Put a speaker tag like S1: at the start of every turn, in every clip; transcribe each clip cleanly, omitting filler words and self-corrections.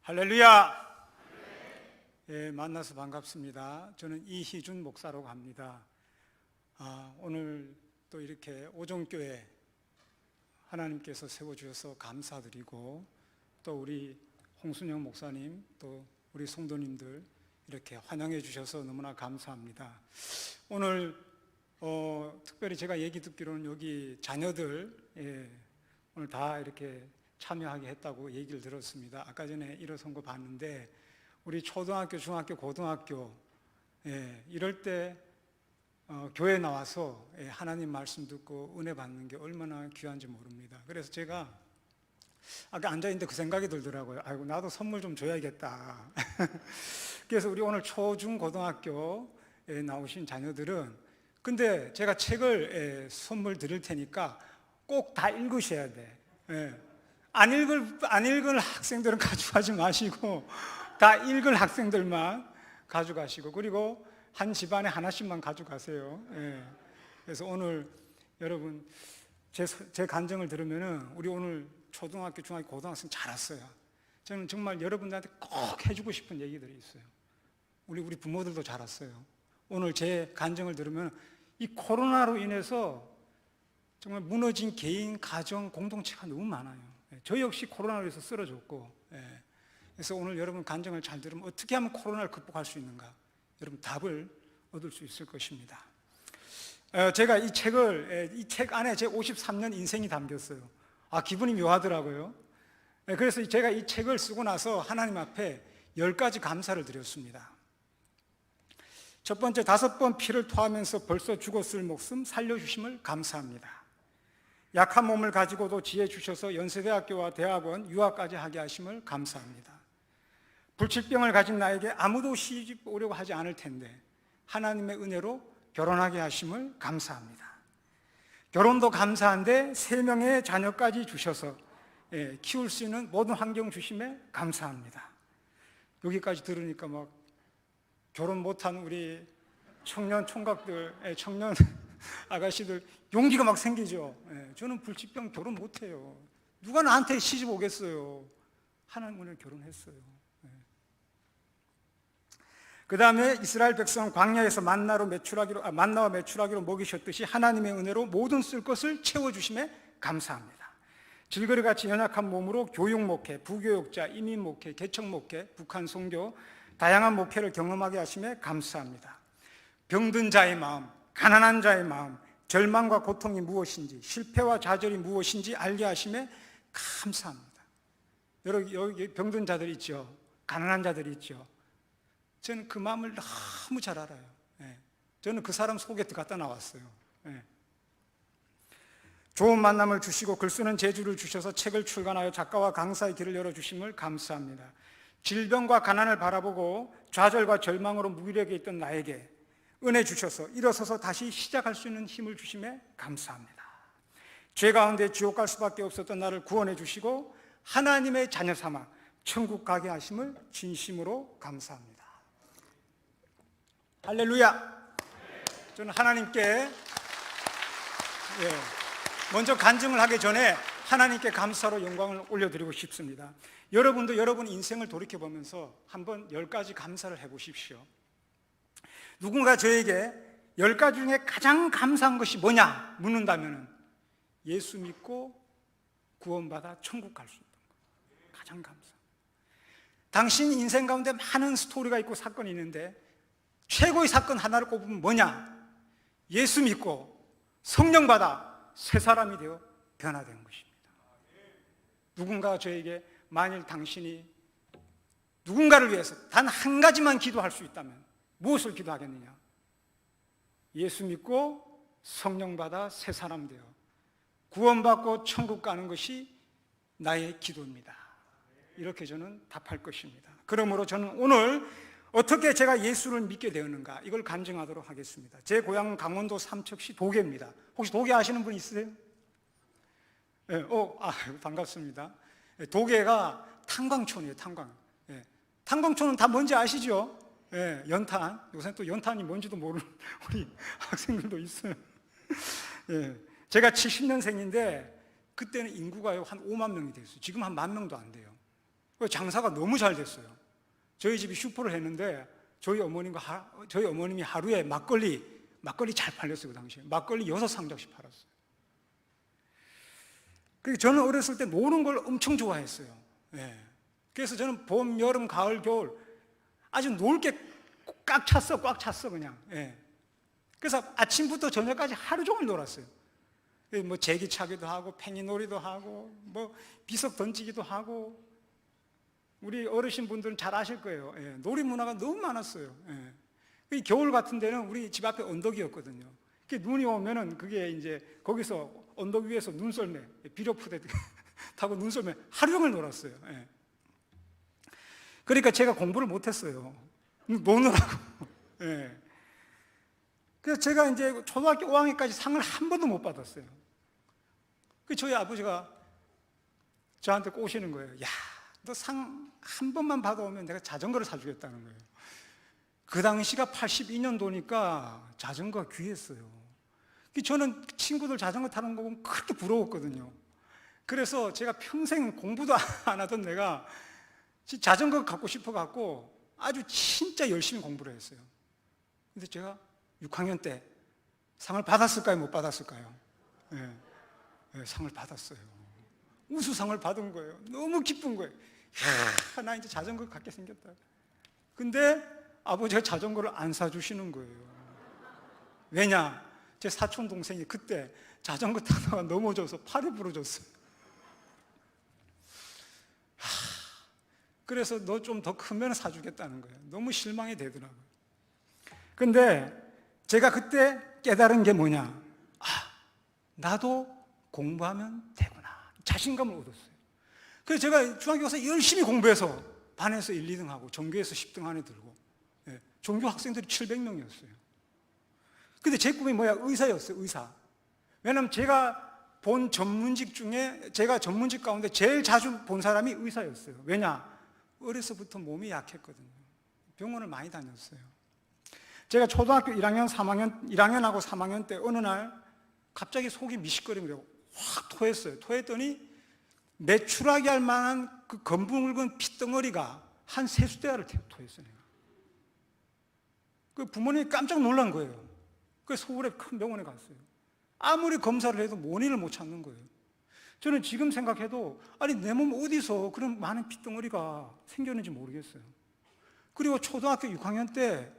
S1: 할렐루야! 예, 만나서 반갑습니다. 저는 이희준 목사라고 합니다. 오늘 또 이렇게 오종교회 하나님께서 세워주셔서 감사드리고, 또 우리 홍순영 목사님, 또 우리 성도님들 이렇게 환영해 주셔서 너무나 감사합니다. 오늘 특별히 제가 얘기 듣기로는 여기 자녀들 오늘 다 이렇게 참여하게 했다고 얘기를 들었습니다. 아까 전에 일어선 거 봤는데, 우리 초등학교, 중학교, 고등학교 이럴 때 교회 나와서 하나님 말씀 듣고 은혜 받는 게 얼마나 귀한지 모릅니다. 그래서 제가 아까 앉아있는데 그 생각이 들더라고요. 아이고, 나도 선물 좀 줘야겠다. 그래서 우리 오늘 초, 중, 고등학교에 나오신 자녀들은, 근데 제가 책을 선물 드릴 테니까 꼭 다 읽으셔야 돼. 안 읽을 학생들은 가져가지 마시고 다 읽을 학생들만 가져가시고, 그리고 한 집안에 하나씩만 가져가세요. 그래서 오늘 여러분 제 간증을 들으면은 우리 오늘 초등학교, 중학교, 고등학생 잘 왔어요. 저는 정말 여러분들한테 꼭 해주고 싶은 얘기들이 있어요. 우리 부모들도 잘 왔어요. 오늘 제 간증을 들으면 이 코로나로 인해서 정말 무너진 개인, 가정, 공동체가 너무 많아요. 저 역시 코로나로 인해서 쓰러졌고, 그래서 오늘 여러분 간증을 잘 들으면 어떻게 하면 코로나를 극복할 수 있는가, 여러분 답을 얻을 수 있을 것입니다. 제가 이 책 안에 제 53년 인생이 담겼어요. 기분이 묘하더라고요. 그래서 제가 이 책을 쓰고 나서 하나님 앞에 10가지 감사를 드렸습니다. 첫 번째, 5번 피를 토하면서 벌써 죽었을 목숨 살려주심을 감사합니다. 약한 몸을 가지고도 지혜 주셔서 연세대학교와 대학원 유학까지 하게 하심을 감사합니다. 불치병을 가진 나에게 아무도 시집 오려고 하지 않을 텐데 하나님의 은혜로 결혼하게 하심을 감사합니다. 결혼도 감사한데 3명의 자녀까지 주셔서 키울 수 있는 모든 환경 주심에 감사합니다. 여기까지 들으니까 막 결혼 못한 우리 청년 총각들, 청년 아가씨들 용기가 막 생기죠. 저는 불치병 결혼 못해요. 누가 나한테 시집 오겠어요. 하나님 은혜로 결혼했어요. 그 다음에 이스라엘 백성 광야에서 만나와 매출하기로 먹이셨듯이 하나님의 은혜로 모든 쓸 것을 채워주심에 감사합니다. 질거리같이 연약한 몸으로 교육 목회, 부교육자, 이민 목회, 개척 목회, 북한 선교, 다양한 목회를 경험하게 하심에 감사합니다. 병든 자의 마음, 가난한 자의 마음, 절망과 고통이 무엇인지, 실패와 좌절이 무엇인지 알게 하심에 감사합니다. 여기 병든 자들 있죠. 가난한 자들이 있죠. 저는 그 마음을 너무 잘 알아요. 저는 그 사람 속에 들어갔다 나왔어요. 좋은 만남을 주시고 글 쓰는 재주를 주셔서 책을 출간하여 작가와 강사의 길을 열어주심을 감사합니다. 질병과 가난을 바라보고 좌절과 절망으로 무기력에 있던 나에게 은혜 주셔서 일어서서 다시 시작할 수 있는 힘을 주심에 감사합니다. 죄 가운데 지옥 갈 수밖에 없었던 나를 구원해 주시고 하나님의 자녀 삼아 천국 가게 하심을 진심으로 감사합니다. 할렐루야! 저는 하나님께 먼저 간증을 하기 전에 하나님께 감사로 영광을 올려드리고 싶습니다. 여러분도 여러분 인생을 돌이켜보면서 한번 10가지 감사를 해보십시오. 누군가 저에게 10가지 중에 가장 감사한 것이 뭐냐 묻는다면 예수 믿고 구원받아 천국 갈 수 있는 것, 가장 감사. 당신 인생 가운데 많은 스토리가 있고 사건이 있는데 최고의 사건 하나를 꼽으면 뭐냐? 예수 믿고 성령 받아 새 사람이 되어 변화된 것입니다. 누군가가 저에게 만일 당신이 누군가를 위해서 단 한 가지만 기도할 수 있다면 무엇을 기도하겠느냐? 예수 믿고 성령 받아 새 사람 되어 구원받고 천국 가는 것이 나의 기도입니다. 이렇게 저는 답할 것입니다. 그러므로 저는 오늘 어떻게 제가 예수를 믿게 되었는가, 이걸 간증하도록 하겠습니다. 제 고향은 강원도 삼척시 도계입니다. 혹시 도계 아시는 분 있으세요? 반갑습니다. 도계가 탄광촌이에요. 탄광촌은 다 뭔지 아시죠? 연탄. 요새 또 연탄이 뭔지도 모르는 우리 학생들도 있어요. 제가 70년생인데 그때는 인구가 한 5만 명이 됐어요. 지금 한 1만 명도 안 돼요. 장사가 너무 잘 됐어요. 저희 집이 슈퍼를 했는데 저희 어머님이 하루에 막걸리 잘 팔렸어요. 그 당시에 막걸리 6상자씩 팔았어요. 저는 어렸을 때 노는 걸 엄청 좋아했어요. 예. 그래서 저는 봄, 여름, 가을, 겨울 아주 놀 게 꽉 찼어 그냥. 예. 그래서 아침부터 저녁까지 하루 종일 놀았어요. 뭐 제기차기도 하고 팽이놀이도 하고 뭐 비석 던지기도 하고, 우리 어르신 분들은 잘 아실 거예요. 예. 놀이 문화가 너무 많았어요. 예. 겨울 같은 데는 우리 집 앞에 언덕이었거든요. 눈이 오면은 그게 이제 거기서 언덕 위에서 눈썰매, 비료푸대 타고 눈썰매 하루 종일 놀았어요. 예. 그러니까 제가 공부를 못했어요. 노느라고. 예. 그래서 제가 이제 초등학교 5학년까지 상을 한 번도 못 받았어요. 저희 아버지가 저한테 꼬시는 거예요. 야, 너 상 한 번만 받아오면 내가 자전거를 사주겠다는 거예요. 그 당시가 82년도니까 자전거가 귀했어요. 저는 친구들 자전거 타는 거 보면 그렇게 부러웠거든요. 그래서 제가 평생 공부도 안 하던 내가 자전거 갖고 싶어갖고 아주 진짜 열심히 공부를 했어요. 근데 제가 6학년 때 상을 받았을까요? 못 받았을까요? 네. 네, 상을 받았어요. 우수상을 받은 거예요. 너무 기쁜 거예요. 야, 나 이제 자전거 갖게 생겼다. 근데 아버지가 자전거를 안 사주시는 거예요. 왜냐? 제 사촌 동생이 그때 자전거 타다가 넘어져서 팔이 부러졌어요. 그래서 너 좀 더 크면 사주겠다는 거예요. 너무 실망이 되더라고요. 근데 제가 그때 깨달은 게 뭐냐? 아, 나도 공부하면 되구나. 자신감을 얻었어요. 그래서 제가 중학교 가서 열심히 공부해서 반에서 1, 2등 하고 전교에서 10등 안에 들고, 예, 전교 학생들이 700명이었어요. 근데 제 꿈이 뭐야? 의사였어요. 의사. 왜냐면 제가 본 전문직 중에, 제가 전문직 가운데 제일 자주 본 사람이 의사였어요. 왜냐? 어려서부터 몸이 약했거든요. 병원을 많이 다녔어요. 제가 초등학교 1학년하고 3학년 때 어느 날 갑자기 속이 미식거리고 확 토했어요. 토했더니 매출하게 할 만한 그 검붉은 핏덩어리가 한 세수대야를 토했어요. 그 부모님이 깜짝 놀란 거예요. 그래서 서울에 큰 병원에 갔어요. 아무리 검사를 해도 원인을 못 찾는 거예요. 저는 지금 생각해도 아니 내 몸 어디서 그런 많은 핏덩어리가 생겼는지 모르겠어요. 그리고 초등학교 6학년 때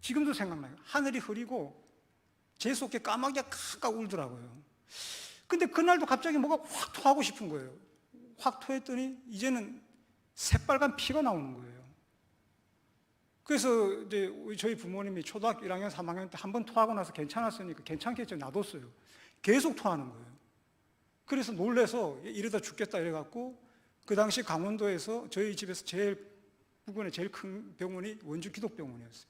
S1: 지금도 생각나요. 하늘이 흐리고 재수없게 까마귀가 카까 울더라고요. 근데 그날도 갑자기 뭐가 확 토하고 싶은 거예요. 확 토했더니 이제는 새빨간 피가 나오는 거예요. 그래서 이제 저희 부모님이 초등학교 1학년, 3학년 때 한 번 토하고 나서 괜찮았으니까 괜찮겠죠. 놔뒀어요. 계속 토하는 거예요. 그래서 놀래서 이러다 죽겠다 이래갖고 그 당시 강원도에서 저희 집에서 부근에 제일 큰 병원이 원주 기독병원이었어요.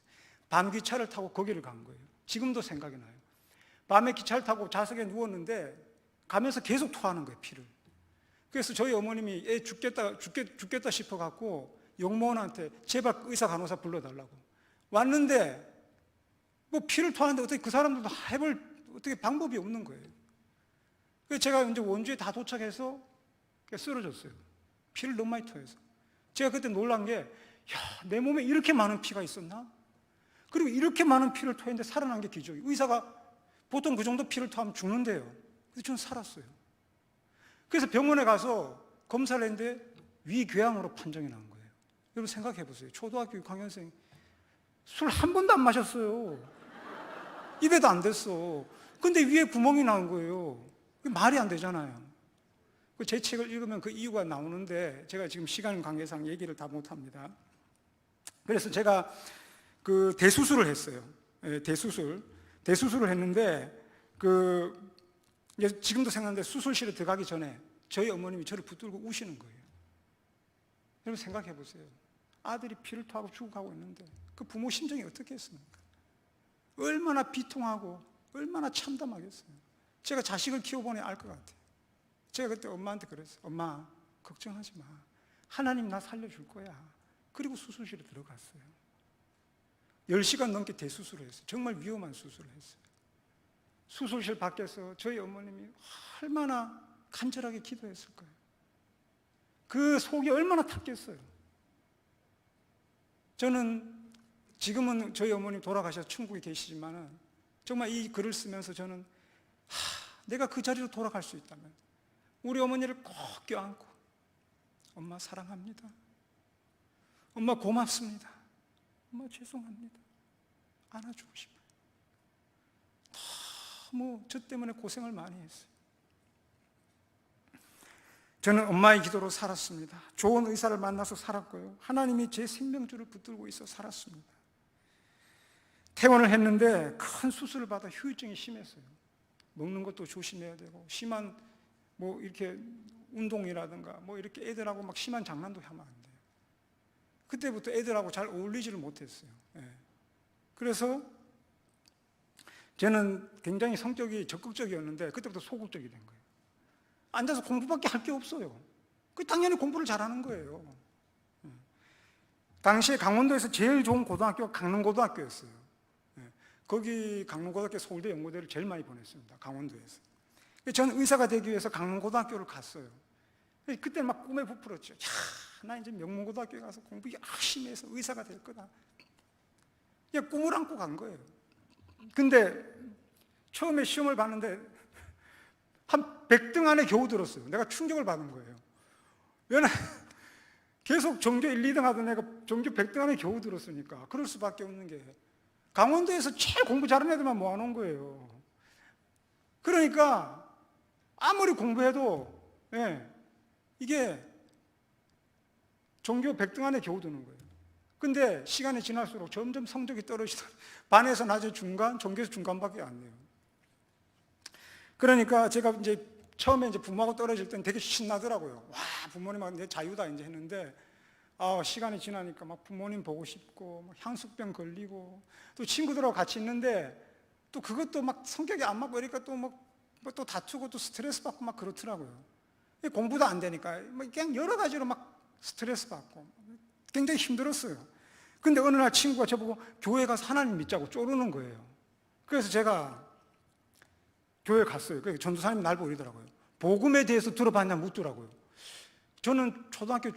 S1: 밤 기차를 타고 거기를 간 거예요. 지금도 생각이 나요. 밤에 기차를 타고 좌석에 누웠는데 가면서 계속 토하는 거예요, 피를. 그래서 저희 어머님이 애 죽겠다 싶어갖고 영무원한테 제발 의사 간호사 불러달라고 왔는데 뭐 피를 토하는데 어떻게 그 사람들도 해볼 어떻게 방법이 없는 거예요. 그래서 제가 이제 원주에 다 도착해서 쓰러졌어요. 피를 너무 많이 토해서. 제가 그때 놀란 게, 야, 내 몸에 이렇게 많은 피가 있었나? 그리고 이렇게 많은 피를 토했는데 살아난 게 기적이에요. 의사가 보통 그 정도 피를 토하면 죽는데요. 근데 저는 살았어요. 그래서 병원에 가서 검사를 했는데 위궤양으로 판정이 난 거예요. 여러분 생각해 보세요. 초등학교 6학년생 술 한 번도 안 마셨어요. 입에도 안 댔어. 근데 위에 구멍이 난 거예요. 말이 안 되잖아요. 제 책을 읽으면 그 이유가 나오는데 제가 지금 시간 관계상 얘기를 다 못합니다. 그래서 제가 그 대수술을 했어요. 대수술을 했는데 지금도 생각나는데 수술실에 들어가기 전에 저희 어머님이 저를 붙들고 우시는 거예요. 여러분 생각해 보세요. 아들이 피를 토하고 죽어가고 있는데 그 부모 심정이 어떻겠습니까? 얼마나 비통하고 얼마나 참담하겠어요. 제가 자식을 키워보니 알 것 같아요. 제가 그때 엄마한테 그랬어요. 엄마, 걱정하지 마. 하나님 나 살려줄 거야. 그리고 수술실에 들어갔어요. 10시간 넘게 대수술을 했어요. 정말 위험한 수술을 했어요. 수술실 밖에서 저희 어머님이 얼마나 간절하게 기도했을 거예요. 그 속이 얼마나 탔겠어요. 저는 지금은 저희 어머니 돌아가셔서 천국에 계시지만 정말 이 글을 쓰면서 저는 내가 그 자리로 돌아갈 수 있다면 우리 어머니를 꼭 껴안고 엄마 사랑합니다. 엄마 고맙습니다. 엄마 죄송합니다. 안아주고 싶어요. 너무 저 때문에 고생을 많이 했어요. 저는 엄마의 기도로 살았습니다. 좋은 의사를 만나서 살았고요. 하나님이 제 생명줄을 붙들고 있어 살았습니다. 퇴원을 했는데 큰 수술을 받아 후유증이 심했어요. 먹는 것도 조심해야 되고 심한 뭐 이렇게 운동이라든가 뭐 이렇게 애들하고 막 심한 장난도 하면 안 돼요. 그때부터 애들하고 잘 어울리지를 못했어요. 그래서 저는 굉장히 성격이 적극적이었는데 그때부터 소극적이 된 거예요. 앉아서 공부밖에 할 게 없어요. 당연히 공부를 잘하는 거예요. 당시에 강원도에서 제일 좋은 고등학교가 강릉고등학교였어요. 거기 강릉고등학교, 서울대, 연고대를 제일 많이 보냈습니다. 강원도에서. 저는 의사가 되기 위해서 강릉고등학교를 갔어요. 그때 막 꿈에 부풀었죠. 나 이제 명문고등학교에 가서 공부 열심히 해서 의사가 될 거다. 그냥 꿈을 안고 간 거예요. 근데 처음에 시험을 봤는데 한 100등 안에 겨우 들었어요. 내가 충격을 받은 거예요. 왜냐면 계속 전교 1, 2등 하던 애가 전교 100등 안에 겨우 들었으니까 그럴 수밖에 없는 게 강원도에서 제일 공부 잘하는 애들만 모아놓은 거예요. 그러니까 아무리 공부해도 이게 전교 100등 안에 겨우 드는 거예요. 근데 시간이 지날수록 점점 성적이 떨어지다 반에서 낮에 중간, 전교에서 중간밖에 안 돼요. 그러니까 제가 이제 처음에 이제 부모하고 떨어질 때는 되게 신나더라고요. 와, 부모님하고 내 자유다 이제 했는데 시간이 지나니까 막 부모님 보고 싶고 막 향수병 걸리고 또 친구들하고 같이 있는데 또 그것도 막 성격이 안 맞고 그러니까 또 또 다투고 또 스트레스 받고 막 그렇더라고요. 공부도 안 되니까 그냥 여러 가지로 막 스트레스 받고 굉장히 힘들었어요. 근데 어느 날 친구가 저보고 교회 가서 하나님 믿자고 쪼르는 거예요. 그래서 제가 교회 갔어요. 그래서 전도사님이 날 보고 이러더라고요. 복음에 대해서 들어봤냐 묻더라고요. 저는 초등학교,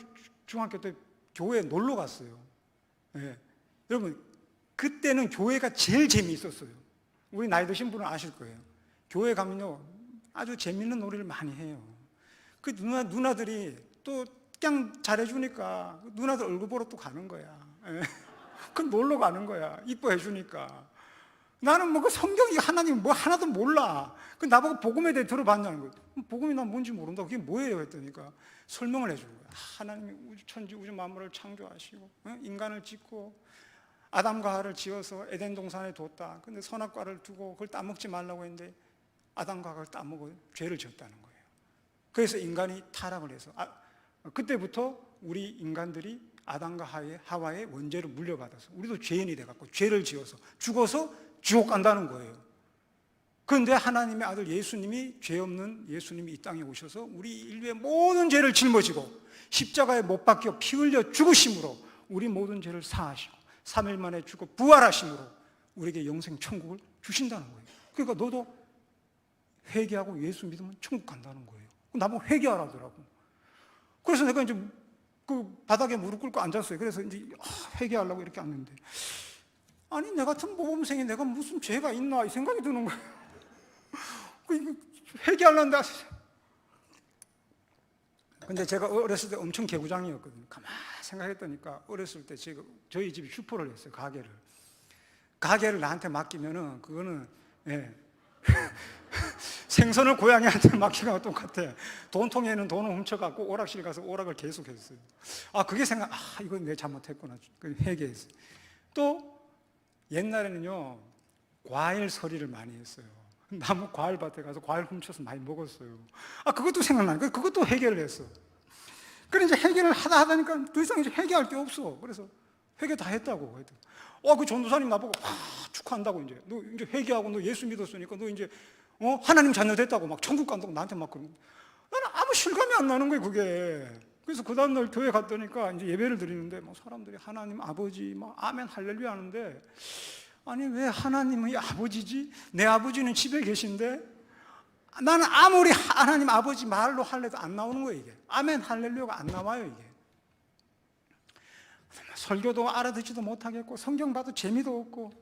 S1: 중학교 때 교회에 놀러 갔어요. 여러분, 그때는 교회가 제일 재미있었어요. 우리 나이 드신 분은 아실 거예요. 교회 가면요, 아주 재밌는 놀이를 많이 해요. 그 누나들이 또 그냥 잘해주니까 누나들 얼굴 보러 또 가는 거야. 그 놀러 가는 거야. 이뻐해 주니까. 나는 뭐 그 성경이 하나님 뭐 하나도 몰라. 그 나보고 복음에 대해 들어봤냐는 거예요. 복음이 난 뭔지 모른다. 그게 뭐예요? 했더니까 설명을 해주는 거예요. 하나님이 천지 우주 만물을 창조하시고 인간을 짓고 아담과 하와를 지어서 에덴 동산에 뒀다. 근데 선악과를 두고 그걸 따먹지 말라고 했는데 아담과 하와가 따먹어 죄를 지었다는 거예요. 그래서 인간이 타락을 해서 그때부터 우리 인간들이 아담과 하와의 원죄를 물려받아서 우리도 죄인이 돼갖고 죄를 지어서 죽어서 지옥 간다는 거예요. 그런데 하나님의 아들 예수님이 죄 없는 예수님이 이 땅에 오셔서 우리 인류의 모든 죄를 짊어지고 십자가에 못 박혀 피 흘려 죽으심으로 우리 모든 죄를 사하시고 3일 만에 죽어 부활하심으로 우리에게 영생 천국을 주신다는 거예요. 그러니까 너도 회개하고 예수 믿으면 천국 간다는 거예요. 나보고 회개하라더라고. 그래서 내가 이제 그 바닥에 무릎 꿇고 앉았어요. 그래서 이제 회개하려고 이렇게 앉는데 아니 내 같은 모범생이 내가 무슨 죄가 있나 이 생각이 드는 거예요. 회개하려는데 근데 제가 어렸을 때 엄청 개구장이었거든요. 가만히 생각했더니까 어렸을 때 저희 집이 슈퍼를 했어요. 가게를 나한테 맡기면은 그거는 생선을 고양이한테 맡기가 똑같아. 돈통에는 돈을 훔쳐갖고 오락실 가서 오락을 계속했어요. 그게 이건 내가 잘못했구나. 회개했어요. 또 옛날에는요 과일 서리를 많이 했어요. 나무 과일밭에 가서 과일 훔쳐서 많이 먹었어요. 그것도 생각나니까 그것도 해결을 했어. 그래 이제 해결을 하다니까 더 이상 이제 회개할 게 없어. 그래서 회개 다 했다고. 그 전도사님 나보고 축하한다고 이제 너 이제 회개하고 너 예수 믿었으니까 너 이제 하나님 자녀 됐다고 막 천국 간다고 나한테 막 그러는. 나는 아무 실감이 안 나는 거예요 그게. 그래서 그 다음날 교회 갔더니까 이제 예배를 드리는데 뭐 사람들이 하나님 아버지 막 아멘 할렐루야 하는데 아니 왜 하나님이 아버지지? 내 아버지는 집에 계신데 나는 아무리 하나님 아버지 말로 할래도 안 나오는 거예요 이게. 아멘 할렐루야가 안 나와요. 이게 설교도 알아듣지도 못하겠고 성경 봐도 재미도 없고,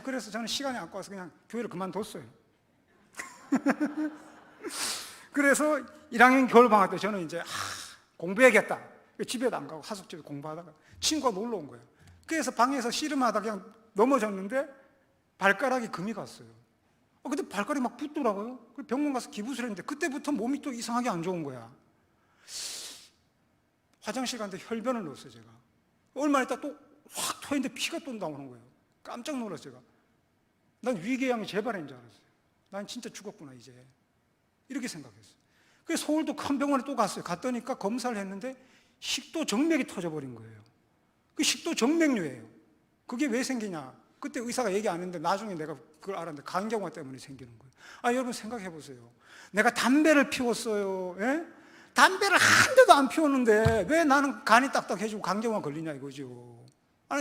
S1: 그래서 저는 시간이 아까워서 그냥 교회를 그만뒀어요. 그래서 1학년 겨울방학 때 저는 이제 공부해야겠다. 집에도 안 가고 하숙집에 공부하다가 친구가 놀러 온 거예요. 그래서 방에서 씨름하다 그냥 넘어졌는데 발가락에 금이 갔어요. 근데 발가락이 막 붓더라고요. 그래서 병원 가서 기부술 했는데 그때부터 몸이 또 이상하게 안 좋은 거야. 화장실 갔는데 혈변을 넣었어요. 제가 얼마 있다 또 확 토했는데 피가 또 나오는 거예요. 깜짝 놀랐어요. 제가 난 위궤양이 재발인 줄 알았어요. 난 진짜 죽었구나 이제, 이렇게 생각했어요. 그래서 서울도 큰 병원에 또 갔어요. 갔더니까 검사를 했는데 식도 정맥이 터져버린 거예요. 그 식도 정맥류예요. 그게 왜 생기냐, 그때 의사가 얘기 안 했는데 나중에 내가 그걸 알았는데 간경화 때문에 생기는 거예요. 여러분 생각해 보세요. 내가 담배를 피웠어요. 예? 담배를 한 대도 안 피웠는데 왜 나는 간이 딱딱해지고 간경화 걸리냐 이거죠.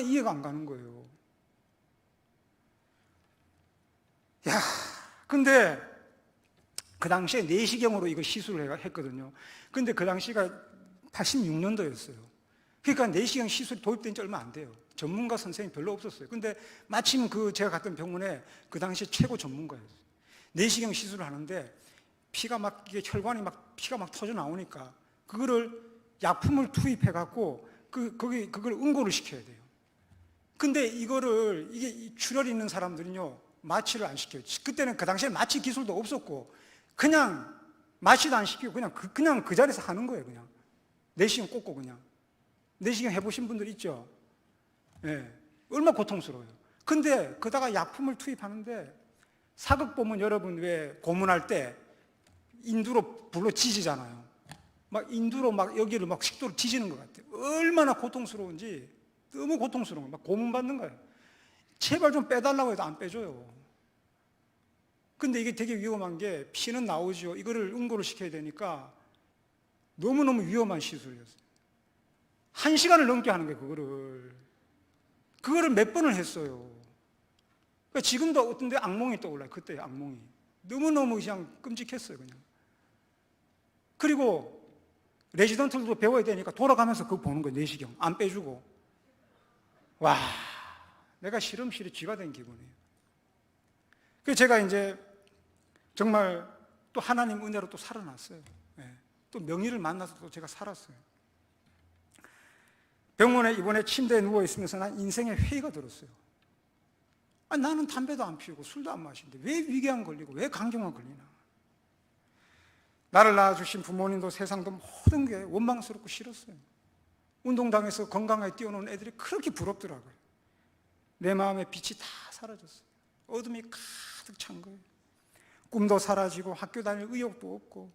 S1: 이해가 안 가는 거예요. 근데 그 당시에 내시경으로 이거 시술을 했거든요. 근데 그 당시가 86년도였어요. 그러니까 내시경 시술이 도입된 지 얼마 안 돼요. 전문가 선생님이 별로 없었어요. 근데 마침 제가 갔던 병원에 그 당시 최고 전문가였어요. 내시경 시술을 하는데 피가 막, 이게 혈관이 막 피가 막 터져 나오니까 그거를 약품을 투입해갖고 그걸 응고를 시켜야 돼요. 근데 이게 출혈 있는 사람들은요, 마취를 안 시켜요. 그때는 그 당시에 마취 기술도 없었고, 그냥 마취도 안 시키고 그냥 그 자리에서 하는 거예요. 그냥 내시경 꽂고 그냥. 내시경 해보신 분들 있죠? 예. 얼마나 고통스러워요. 근데 그다가 약품을 투입하는데, 사극 보면 여러분 왜 고문할 때 인두로 불로 지지잖아요. 막 인두로 막 여기를 막 식도로 지지는 것 같아요. 얼마나 고통스러운지, 너무 고통스러운 거예요. 막 고문 받는 거예요. 제발 좀 빼달라고 해도 안 빼줘요. 근데 이게 되게 위험한 게, 피는 나오죠. 이거를 응고를 시켜야 되니까 너무너무 위험한 시술이었어요. 1시간을 넘게 하는 거예요. 그거를 몇 번을 했어요. 그러니까 지금도 어떤 데 악몽이 떠올라요. 그때 악몽이 너무너무 그냥 끔찍했어요. 그냥. 그리고 레지던트들도 배워야 되니까 돌아가면서 그거 보는 거예요. 내시경 안 빼주고. 와, 내가 실험실에 쥐가 된 기분이에요. 그래서 제가 이제 정말 또 하나님 은혜로 또 살아났어요. 네. 또 명의를 만나서 또 제가 살았어요. 병원에 이번에 침대에 누워있으면서 난 인생의 회의가 들었어요. 나는 담배도 안 피우고 술도 안 마시는데 왜 위궤양 걸리고 왜 간경화 걸리나. 나를 낳아주신 부모님도 세상도 모든 게 원망스럽고 싫었어요. 운동장에서 건강하게 뛰어노는 애들이 그렇게 부럽더라고요. 내 마음의 빛이 다 사라졌어요. 어둠이 가득 찬 거예요. 꿈도 사라지고 학교 다닐 의욕도 없고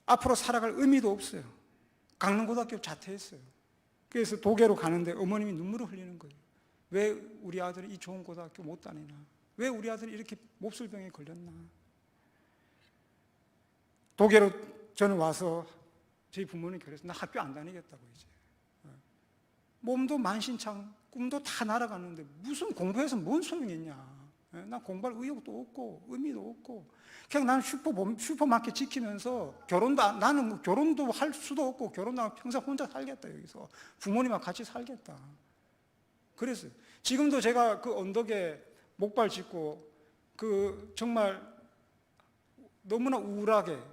S1: 앞으로 살아갈 의미도 없어요. 강릉고등학교 자퇴했어요. 그래서 도계로 가는데 어머님이 눈물을 흘리는 거예요. 왜 우리 아들이 이 좋은 고등학교 못 다니나? 왜 우리 아들이 이렇게 몹쓸병에 걸렸나? 도계로 저는 와서 저희 부모님이 그래서 나 학교 안 다니겠다고 이제. 몸도 만신창, 꿈도 다 날아갔는데 무슨 공부해서 뭔 소용이 있냐? 나 공부할 의욕도 없고 의미도 없고 그냥 나는 슈퍼마켓 지키면서 나는 뭐 결혼도 할 수도 없고 결혼도 하면 평생 혼자 살겠다. 여기서 부모님하고 같이 살겠다. 그랬어요. 지금도 제가 그 언덕에 목발 짚고 정말 너무나 우울하게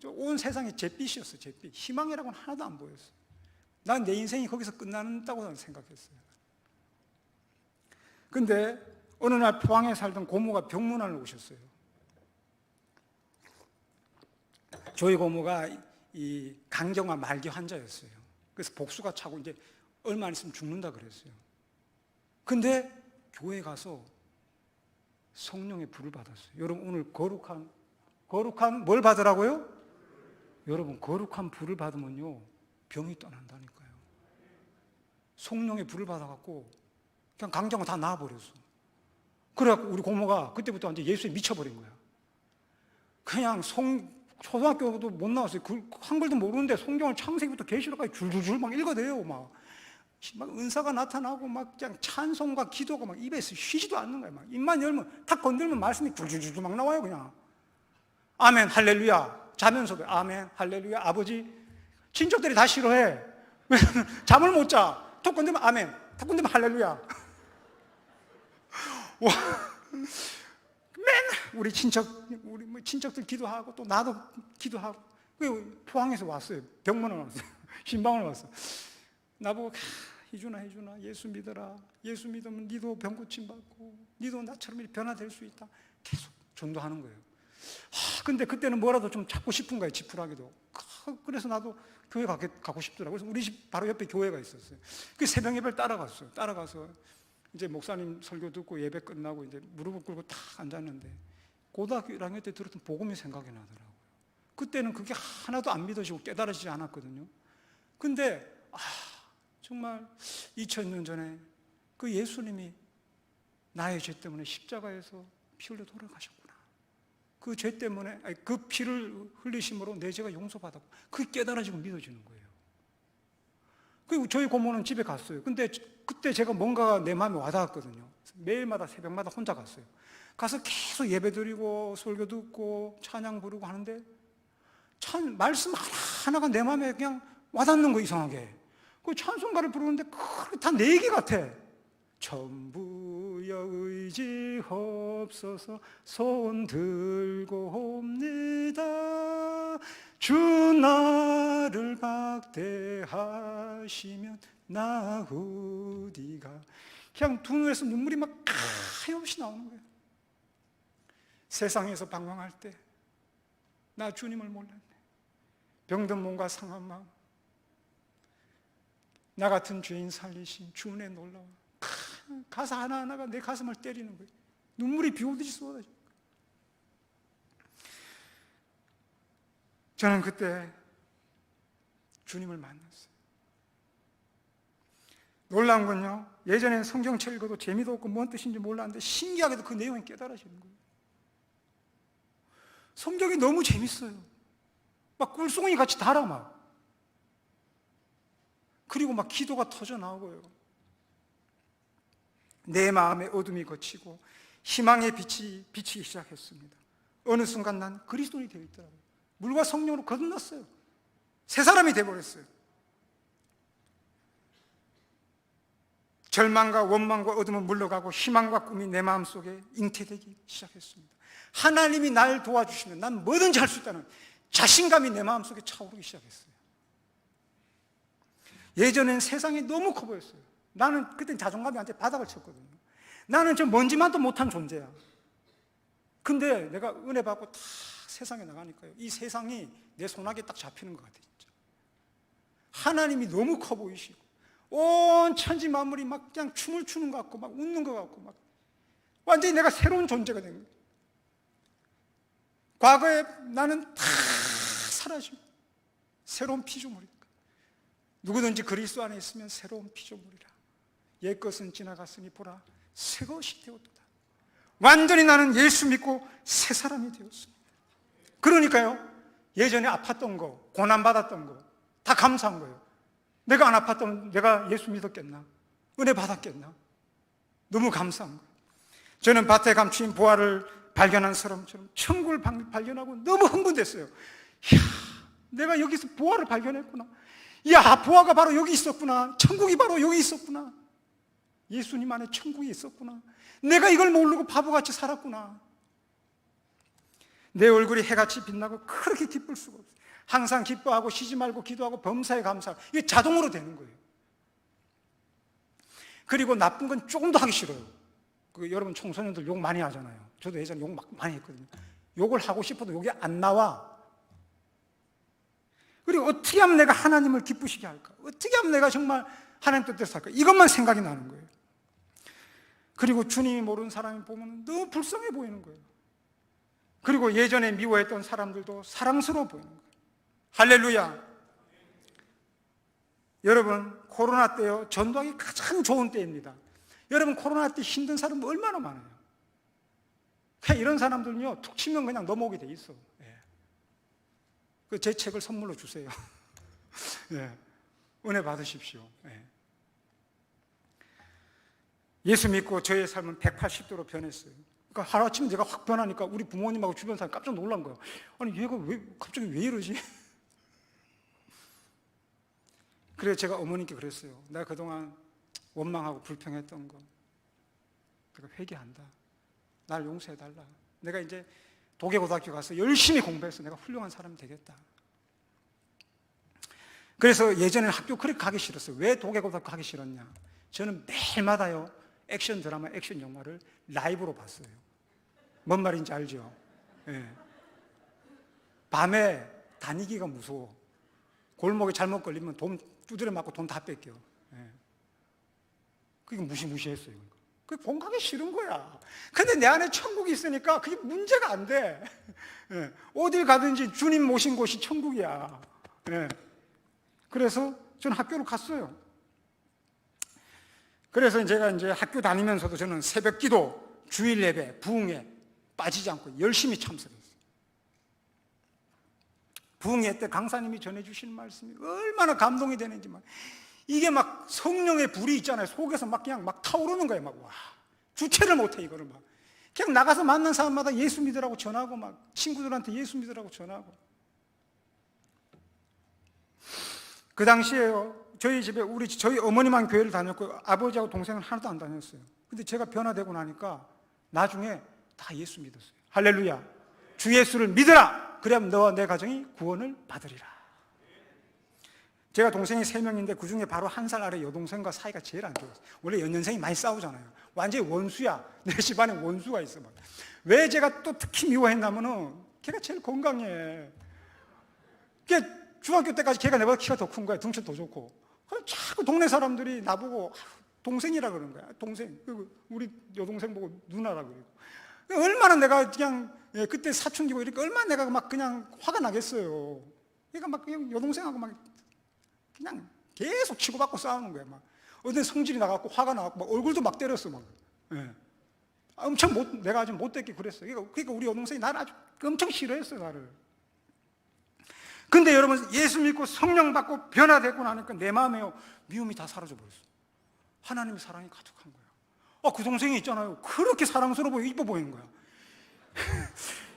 S1: 온 세상이 잿빛이었어요. 잿빛. 희망이라고는 하나도 안 보였어요. 난 내 인생이 거기서 끝난다고 생각했어요. 근데 어느 날 포항에 살던 고모가 병문안을 오셨어요. 저희 고모가 이 간경화 말기 환자였어요. 그래서 복수가 차고 이제 얼마 안 있으면 죽는다 그랬어요. 근데 교회 가서 성령의 불을 받았어요. 여러분 오늘 거룩한 뭘 받으라고요? 여러분 거룩한 불을 받으면요 병이 떠난다니까요. 성령의 불을 받아갖고 그냥 간경화 다 나아버렸어. 그래갖고 우리 고모가 그때부터 완전 예수에 미쳐버린 거야. 그냥 초등학교도 못 나왔어요. 한글도 모르는데 성경을 창세기부터 계시록까지 줄줄줄 막 읽어대요. 막 은사가 나타나고 막 그냥 찬송과 기도가 막 입에서 쉬지도 않는 거야. 막 입만 열면 탁 건들면 말씀이 줄줄줄 막 나와요. 그냥 아멘 할렐루야. 자면서도 아멘, 할렐루야, 아버지. 친척들이 다 싫어해. 왜냐면 잠을 못 자. 턱 건드면 아멘, 턱 건드면 할렐루야. 와, 맨날 우리 친척들 기도하고 또 나도 기도하고. 포항에서 왔어요. 병문안 왔어요. 신방을 왔어. 나보고 희준아 예수 믿어라. 예수 믿으면 니도 병 고침 받고 니도 나처럼 변화될 수 있다. 계속 전도하는 거예요. 근데 그때는 뭐라도 좀 찾고 싶은 거예요. 지푸라기도. 그래서 나도 교회 가고 싶더라고요. 그래서 우리 집 바로 옆에 교회가 있었어요. 그 새벽 예배를 따라갔어요. 따라가서 이제 목사님 설교 듣고 예배 끝나고 이제 무릎을 꿇고 딱 앉았는데 고등학교 1학년 때 들었던 복음이 생각이 나더라고요. 그때는 그게 하나도 안 믿어지고 깨달아지지 않았거든요. 근데 정말 2000년 전에 그 예수님이 나의 죄 때문에 십자가에서 피 흘려 돌아가셨구나. 그 죄 때문에, 그 피를 흘리심으로 내 죄가 용서받았고, 그게 깨달아지고 믿어지는 거예요. 그리고 저희 고모는 집에 갔어요. 근데 그때 제가 뭔가 내 마음에 와닿았거든요. 매일마다 새벽마다 혼자 갔어요. 가서 계속 예배 드리고 설교 듣고 찬양 부르고 하는데 참 말씀 하나하나가 내 마음에 그냥 와닿는 거, 이상하게. 그 찬송가를 부르는데 다 내 얘기 같아. 전부여 의지없어서 손 들고 옵니다. 주 나를 박대하시면 나 어디가. 그냥 두 눈에서 눈물이 막 하염없이 나오는 거예요. 세상에서 방황할 때 나 주님을 몰랐네. 병든 몸과 상한 마음, 나 같은 죄인 살리신 주 은혜 놀라워. 가사 하나하나가 내 가슴을 때리는 거예요. 눈물이 비 오듯이 쏟아져요. 저는 그때 주님을 만났어요. 놀라운 건요, 예전에는 성경책 읽어도 재미도 없고 뭔 뜻인지 몰랐는데 신기하게도 그 내용이 깨달아지는 거예요. 성경이 너무 재밌어요. 막 꿀송이 같이 달아 막. 그리고 막 기도가 터져 나오고요. 내 마음의 어둠이 걷히고 희망의 빛이 비치기 시작했습니다. 어느 순간 난 그리스도인이 되어 있더라고요. 물과 성령으로 거듭났어요. 새 사람이 되어버렸어요. 절망과 원망과 어둠은 물러가고 희망과 꿈이 내 마음속에 잉태되기 시작했습니다. 하나님이 날 도와주시면 난 뭐든지 할 수 있다는 자신감이 내 마음속에 차오르기 시작했어요. 예전엔 세상이 너무 커 보였어요. 나는 그때 자존감이 완전히 바닥을 쳤거든요. 나는 저 먼지만도 못한 존재야. 근데 내가 은혜 받고 다 세상에 나가니까요, 이 세상이 내 손아귀에 딱 잡히는 것 같아요. 진짜. 하나님이 너무 커 보이시고 온 천지 만물이 막 그냥 춤을 추는 것 같고 막 웃는 것 같고 막 완전히 내가 새로운 존재가 된 거예요. 과거에 나는 다 사라지고 새로운 피조물이니까. 누구든지 그리스도 안에 있으면 새로운 피조물이라. 옛것은 지나갔으니 보라 새 것이 되었도다. 완전히 나는 예수 믿고 새 사람이 되었습니다. 그러니까요, 예전에 아팠던 거, 고난받았던 거 다 감사한 거예요. 내가 안 아팠던, 내가 예수 믿었겠나? 은혜 받았겠나? 너무 감사한 거예요. 저는 밭에 감추인 보화를 발견한 사람처럼 천국을 발견하고 너무 흥분됐어요. 이야, 내가 여기서 보화를 발견했구나. 이야, 보화가 바로 여기 있었구나. 천국이 바로 여기 있었구나. 예수님 안에 천국이 있었구나. 내가 이걸 모르고 바보같이 살았구나. 내 얼굴이 해같이 빛나고 그렇게 기쁠 수가 없어요. 항상 기뻐하고 쉬지 말고 기도하고 범사에 감사하고, 이게 자동으로 되는 거예요. 그리고 나쁜 건 조금도 하기 싫어요. 여러분 청소년들 욕 많이 하잖아요. 저도 예전에 욕 많이 했거든요. 욕을 하고 싶어도 욕이 안 나와. 그리고 어떻게 하면 내가 하나님을 기쁘시게 할까? 어떻게 하면 내가 정말 하나님 뜻대로 살까? 이것만 생각이 나는 거예요. 그리고 주님이 모르는 사람이 보면 너무 불쌍해 보이는 거예요. 그리고 예전에 미워했던 사람들도 사랑스러워 보이는 거예요. 할렐루야. 여러분, 코로나 때요, 전도하기 가장 좋은 때입니다. 여러분, 코로나 때 힘든 사람 얼마나 많아요. 그냥 이런 사람들은요, 툭 치면 그냥 넘어오게 돼 있어. 예. 제 책을 선물로 주세요. 예. 은혜 받으십시오. 예. 예수 믿고 저의 삶은 180도로 변했어요. 그러니까 하루아침에 내가 확 변하니까 우리 부모님하고 주변 사람 깜짝 놀란 거예요. 아니 얘가 갑자기 왜 이러지? 그래서 제가 어머니께 그랬어요. 내가 그동안 원망하고 불평했던 거 내가 회개한다. 날 용서해달라. 내가 이제 도계고등학교 가서 열심히 공부해서 내가 훌륭한 사람이 되겠다. 그래서 예전에는 학교 그렇게 가기 싫었어요. 왜 도계고등학교 가기 싫었냐? 저는 매일마다요 액션 드라마, 액션 영화를 라이브로 봤어요. 뭔 말인지 알죠? 예. 밤에 다니기가 무서워. 골목에 잘못 걸리면 돈 두드려 맞고 돈 다 뺏겨. 예. 그게 무시무시했어요. 그게 공부하기 싫은 거야. 근데 내 안에 천국이 있으니까 그게 문제가 안 돼. 예. 어딜 가든지 주님 모신 곳이 천국이야. 예. 그래서 저는 학교를 갔어요. 그래서 제가 이제 학교 다니면서도 저는 새벽 기도, 주일 예배, 부흥회 빠지지 않고 열심히 참석했어요. 부흥회 때 강사님이 전해주신 말씀이 얼마나 감동이 되는지 막 이게 막 성령의 불이 있잖아요. 속에서 막 그냥 막 타오르는 거예요. 막 와, 주체를 못해 이거를 막 그냥 나가서 만난 사람마다 예수 믿으라고 전하고 막 친구들한테 예수 믿으라고 전하고. 그 당시에요. 저희 집에 저희 어머니만 교회를 다녔고 아버지하고 동생은 하나도 안 다녔어요. 근데 제가 변화되고 나니까 나중에 다 예수 믿었어요. 할렐루야. 주 예수를 믿으라. 그러면 너와 내 가정이 구원을 받으리라. 제가 동생이 3명인데 그 중에 바로 1살 아래 여동생과 사이가 제일 안 좋았어요. 원래 연년생이 많이 싸우잖아요. 완전히 원수야. 내 집안에 원수가 있어. 왜 제가 또 특히 미워했냐면은 걔가 제일 건강해. 중학교 때까지 걔가 내보다 키가 더 큰 거야. 등치 더 좋고. 자꾸 동네 사람들이 나보고 동생이라 그러는 거야. 동생. 우리 여동생 보고 누나라 그러고. 얼마나 내가 그냥 그때 사춘기고 이렇게 얼마나 내가 막 그냥 화가 나겠어요. 그러니까 막 그냥 여동생하고 막 그냥 계속 치고받고 싸우는 거야. 막 어떤 성질이 나갖고 화가 나갖고 막 얼굴도 막 때렸어. 막. 예. 엄청 내가 아주 못됐게 그랬어요. 그러니까 우리 여동생이 나를 아주 엄청 싫어했어요, 나를. 근데 여러분 예수 믿고 성령 받고 변화되고 나니까 내 마음에요 미움이 다 사라져 버렸어. 하나님의 사랑이 가득한 거야. 그 동생이 있잖아요. 그렇게 사랑스러워 보이고 이뻐 보이는 거야.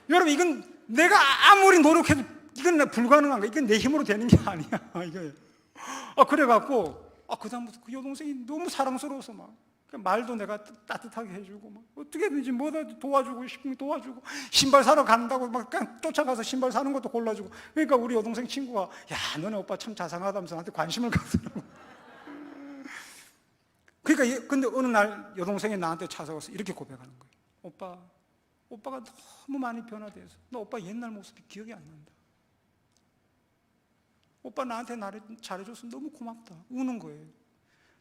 S1: 여러분 이건 내가 아무리 노력해도 이건 불가능한 거야. 이건 내 힘으로 되는 게 아니야. 이게. 그래갖고 그다음부터 그 여동생이 너무 사랑스러워서 막 말도 내가 따뜻하게 해주고 막 어떻게든지 뭐다 도와주고 싶으면 도와주고 신발 사러 간다고 막 그냥 쫓아가서 신발 사는 것도 골라주고. 그러니까 우리 여동생 친구가 야 너네 오빠 참 자상하다면서 나한테 관심을 가더라고. 그러니까 근데 어느 날 여동생이 나한테 찾아와서 이렇게 고백하는 거예요. 오빠가 너무 많이 변화돼서 너 오빠 옛날 모습이 기억이 안 난다. 오빠 나한테 잘해줘서 너무 고맙다. 우는 거예요.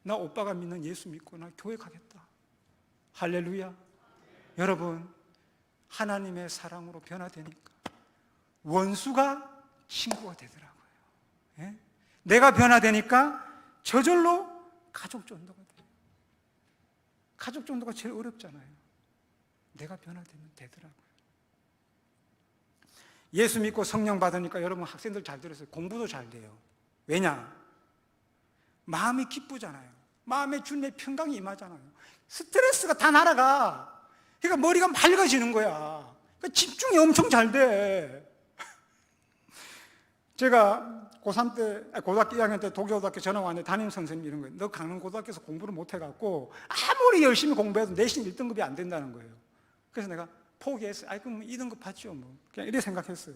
S1: 나 오빠가 믿는 예수 믿고 나 교회 가겠다. 할렐루야. 여러분 하나님의 사랑으로 변화되니까 원수가 친구가 되더라고요. 예? 내가 변화되니까 저절로 가족 전도가 돼요. 가족 전도가 제일 어렵잖아요. 내가 변화되면 되더라고요. 예수 믿고 성령 받으니까 여러분 학생들 잘 들었어요. 공부도 잘 돼요. 왜냐? 마음이 기쁘잖아요. 마음에 주님의 평강이 임하잖아요. 스트레스가 다 날아가. 그러니까 머리가 맑아지는 거야. 그러니까 집중이 엄청 잘 돼. 제가 고3 때, 고등학교 2학년 때 도교고등학교 전학 왔는데 담임 선생님이 이런 거예요. 너 강릉고등학교에서 공부를 못 해갖고 아무리 열심히 공부해도 내신 1등급이 안 된다는 거예요. 그래서 내가 포기했어요. 그럼 2등급 받죠. 뭐. 그냥 이렇게 생각했어요.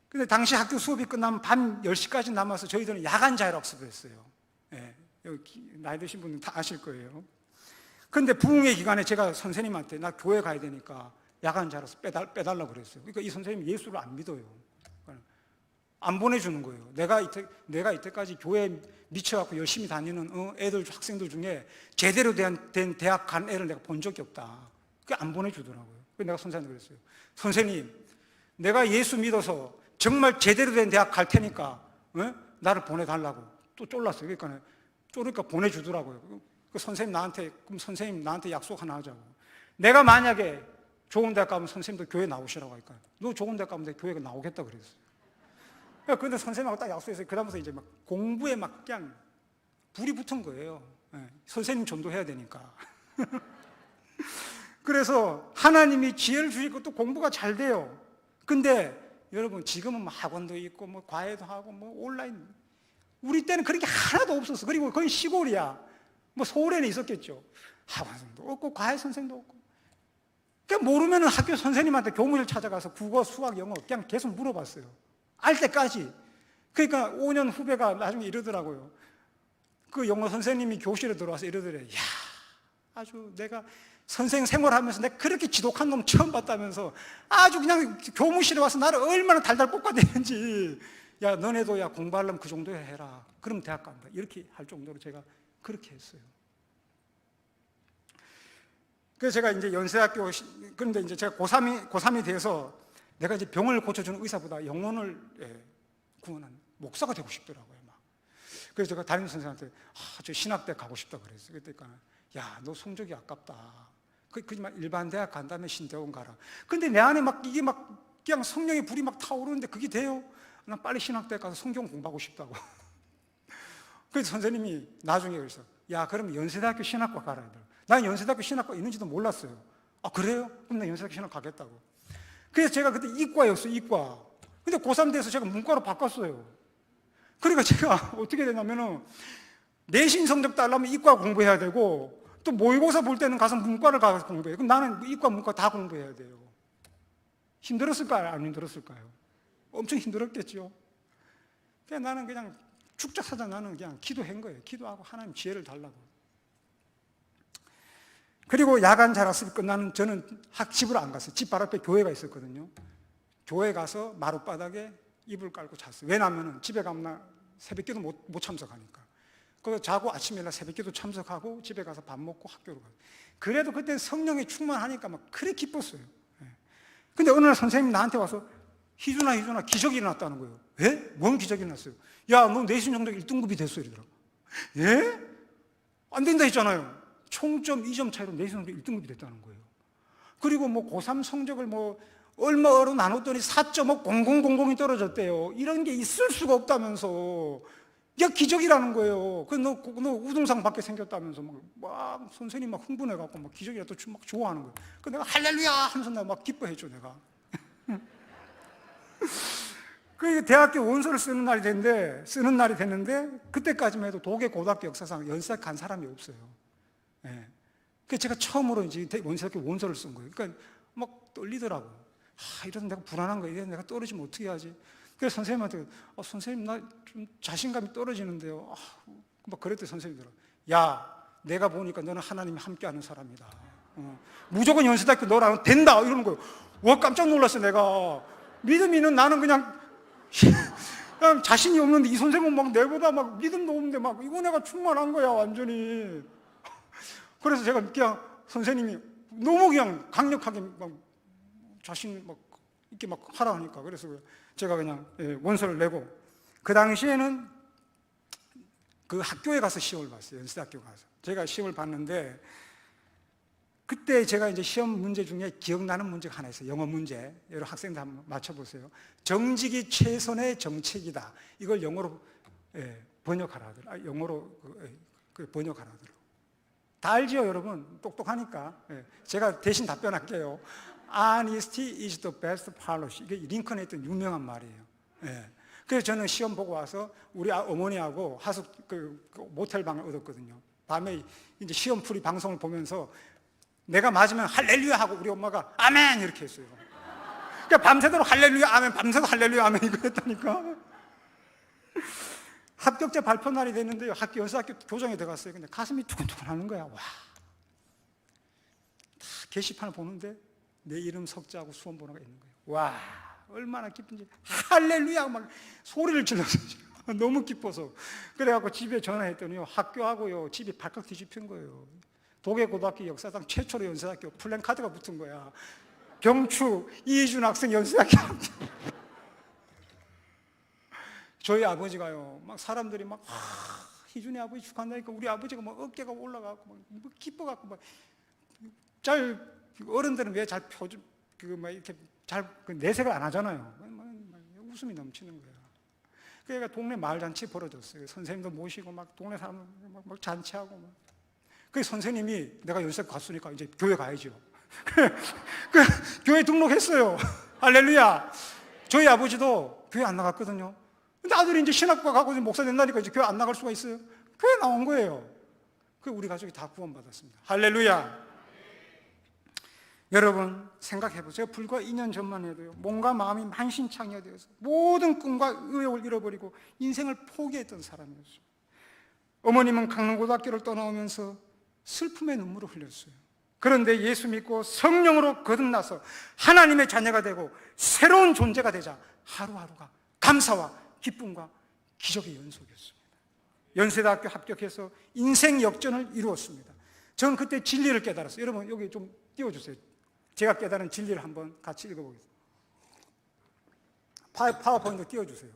S1: 근데 당시 학교 수업이 끝나면 밤 10시까지 남아서 저희들은 야간 자율학습을 했어요. 예, 여기 나이 드신 분은 다 아실 거예요. 근데 부흥회 기간에 제가 선생님한테 나 교회 가야 되니까 야간 자율학습 빼달라고 그랬어요. 그러니까 이 선생님이 예수를 안 믿어요. 안 보내주는 거예요. 내가 이때까지 교회에 미쳐갖고 열심히 다니는 학생들 중에 제대로 된 대학 간 애를 내가 본 적이 없다. 그게 안 보내주더라고요. 그래서 내가 선생님한테 그랬어요. 선생님, 내가 예수 믿어서 정말 제대로 된 대학 갈 테니까 나를 보내달라고 또 쫄랐어요. 그러니까 보내주더라고요. 그 선생님 나한테 약속 하나 하자고. 내가 만약에 좋은 대학 가면 선생님도 교회 나오시라고 하니까 너 좋은 대학 가면 내 교회가 나오겠다 그랬어요. 그런데 선생님하고 딱 약속했어요. 그다음부터 이제 막 공부에 막 그냥 불이 붙은 거예요. 선생님 전도해야 되니까. 그래서 하나님이 지혜를 주시고 또 공부가 잘 돼요. 근데 여러분 지금은 뭐 학원도 있고 뭐 과외도 하고 뭐 온라인, 우리 때는 그런 게 하나도 없었어. 그리고 거의 시골이야. 뭐 서울에는 있었겠죠. 학원도 없고 과외 선생도 없고. 그러니까 모르면은 학교 선생님한테 교무실 찾아가서 국어, 수학, 영어 그냥 계속 물어봤어요. 알 때까지. 그러니까 5년 후배가 나중에 이러더라고요. 그 영어 선생님이 교실에 들어와서 이러더래요. 야, 아주 내가 선생 생활하면서 내가 그렇게 지독한 놈 처음 봤다면서 아주 그냥 교무실에 와서 나를 얼마나 달달 볶아대는지, 야 너네도 야 공부하려면 그 정도 해라, 그럼 대학 간다, 이렇게 할 정도로 제가 그렇게 했어요. 그래서 제가 이제 연세학교, 그런데 이제 제가 고3이 돼서 내가 이제 병을 고쳐주는 의사보다 영혼을 구원하는 목사가 되고 싶더라고요. 막. 그래서 제가 담임 선생님한테 저 신학대 가고 싶다 그랬어요. 그러니까 야, 너 성적이 아깝다. 그지만 일반 대학 간 다음에 신대원 가라. 근데 내 안에 막 이게 막 그냥 성령의 불이 막 타오르는데 그게 돼요? 난 빨리 신학대 가서 성경 공부하고 싶다고. 그래서 선생님이 나중에 그래서 야, 그럼 연세대학교 신학과 가라. 난 연세대학교 신학과 있는지도 몰랐어요. 아, 그래요? 그럼 나 연세대학교 신학 가겠다고. 그래서 제가 그때 이과였어요, 이과. 근데 고3 돼서 제가 문과로 바꿨어요. 그러니까 제가 어떻게 되냐면은 내신 성적 따려면 이과 공부해야 되고, 또 모의고사 볼 때는 가서 문과를 가서 공부해요. 그럼 나는 이과, 문과 다 공부해야 돼요. 힘들었을까요? 안 힘들었을까요? 엄청 힘들었겠죠. 그냥 나는 그냥 축적하자, 나는 그냥 기도한 거예요. 기도하고 하나님 지혜를 달라고. 그리고 야간 자락습이 끝나는, 저는 집으로 안 갔어요. 집 바로 앞에 교회가 있었거든요. 교회 가서 마룻바닥에 이불 깔고 잤어요. 왜냐하면 집에 가면 나 새벽기도 못 참석하니까. 그래서 자고 아침에 날 새벽기도 참석하고 집에 가서 밥 먹고 학교로 가요. 그래도 그때 성령이 충만하니까 막 그래 기뻤어요. 근데 어느 날 선생님이 나한테 와서 희준아 기적이 일어났다는 거예요. 예? 뭔 기적이 일어났어요? 야, 너 내신 성적 1등급이 됐어, 이러더라고. 예? 안 된다 했잖아요. 총점 2점 차이로 내신 성적 1등급이 됐다는 거예요. 그리고 뭐 고3 성적을 뭐 얼마로 나눴더니 4.50000이 떨어졌대요. 이런 게 있을 수가 없다면서. 야, 기적이라는 거예요. 너 우등상 받게 생겼다면서 막 선생님 막 흥분해갖고 막 기적이라 또 막 좋아하는 거예요. 그 내가 할렐루야 하면서 내가 막 기뻐했죠, 내가. 그 대학교 원서를 쓰는 날이 됐는데 그때까지만 해도 독일 고등학교 역사상 연세학 간 사람이 없어요. 예. 그래서 제가 처음으로 이제 연세학교 원서를 쓴 거예요. 그러니까 막 떨리더라고. 이러다 내가 불안한 거야. 이래서 내가 떨어지면 어떻게 하지? 그래서 선생님한테 선생님 나 좀 자신감이 떨어지는데요. 막 그랬더니 선생님들은 야, 내가 보니까 너는 하나님이 함께하는 사람이다. 무조건 연세대학교 너랑 된다 이러는 거예요. 와, 깜짝 놀랐어요. 내가 믿음이 있는 나는 그냥 자신이 없는데 이 선생님은 막 내보다 막 믿음도 없는데 막 이거 내가 충만한 거야 완전히. 그래서 제가 그냥 선생님이 너무 그냥 강력하게 막 자신 막 이렇게 막 하라 하니까, 그래서 제가 그냥 원서를 내고, 그 당시에는 그 학교에 가서 시험을 봤어요. 연세대학교 가서 제가 시험을 봤는데, 그때 제가 이제 시험 문제 중에 기억나는 문제가 하나 있어요. 영어 문제. 여러 학생들 한번 맞춰보세요. 정직이 최선의 정책이다. 이걸 영어로 번역하라 하더라고요. 영어로 번역하라 하더라고요. 다 알죠, 여러분? 똑똑하니까. 제가 대신 답변할게요. Honesty is the best policy. 이게 링컨에 있던 유명한 말이에요. 그래서 저는 시험 보고 와서 우리 어머니하고 모텔 방을 얻었거든요. 밤에 이제 시험풀이 방송을 보면서 내가 맞으면 할렐루야 하고 우리 엄마가 아멘 이렇게 했어요. 그러니까 밤새도록 할렐루야 아멘, 밤새도록 할렐루야 아멘 이거 했다니까. 합격자 발표 날이 됐는데요. 연세학교 교정에 들어갔어요. 근데 가슴이 두근두근 하는 거야. 와. 다 게시판을 보는데 내 이름 석자하고 수험번호가 있는 거예요. 와, 얼마나 기쁜지. 할렐루야 막 소리를 질러서 너무 기뻐서. 그래갖고 집에 전화했더니요, 학교하고요 집이 발칵 뒤집힌 거예요. 독일고등학교 역사상 최초로 연세학교 플랜카드가 붙은 거야. 경추 이희준 학생 연세학교. 저희 아버지가요, 막 사람들이 막 희준이 아버지 축하한다니까 우리 아버지가 막 어깨가 올라가고 막 기뻐갖고 막 어른들은 왜 잘 이렇게 잘 내색을 안 하잖아요. 웃음이 넘치는 거야. 그러니까 동네 마을 잔치 벌어졌어요. 선생님도 모시고 막 동네 사람 막 잔치하고 막. 그 선생님이 내가 연세 갔으니까 이제 교회 가야죠. 교회 등록했어요. 할렐루야. 저희 아버지도 교회 안 나갔거든요. 근데 아들이 이제 신학과 가고 목사 된다니까 이제 교회 안 나갈 수가 있어요? 교회 나온 거예요. 그 우리 가족이 다 구원받았습니다. 할렐루야. 여러분 생각해 보세요. 불과 2년 전만 해도요, 몸과 마음이 만신창이되어서 모든 꿈과 의욕을 잃어버리고 인생을 포기했던 사람이었어요. 어머님은 강릉고등학교를 떠나오면서 슬픔의 눈물을 흘렸어요. 그런데 예수 믿고 성령으로 거듭나서 하나님의 자녀가 되고 새로운 존재가 되자 하루하루가 감사와 기쁨과 기적의 연속이었습니다. 연세대학교 합격해서 인생 역전을 이루었습니다. 저는 그때 진리를 깨달았어요. 여러분 여기 좀 띄워주세요. 제가 깨달은 진리를 한번 같이 읽어보겠습니다. 파워포인트 띄워주세요.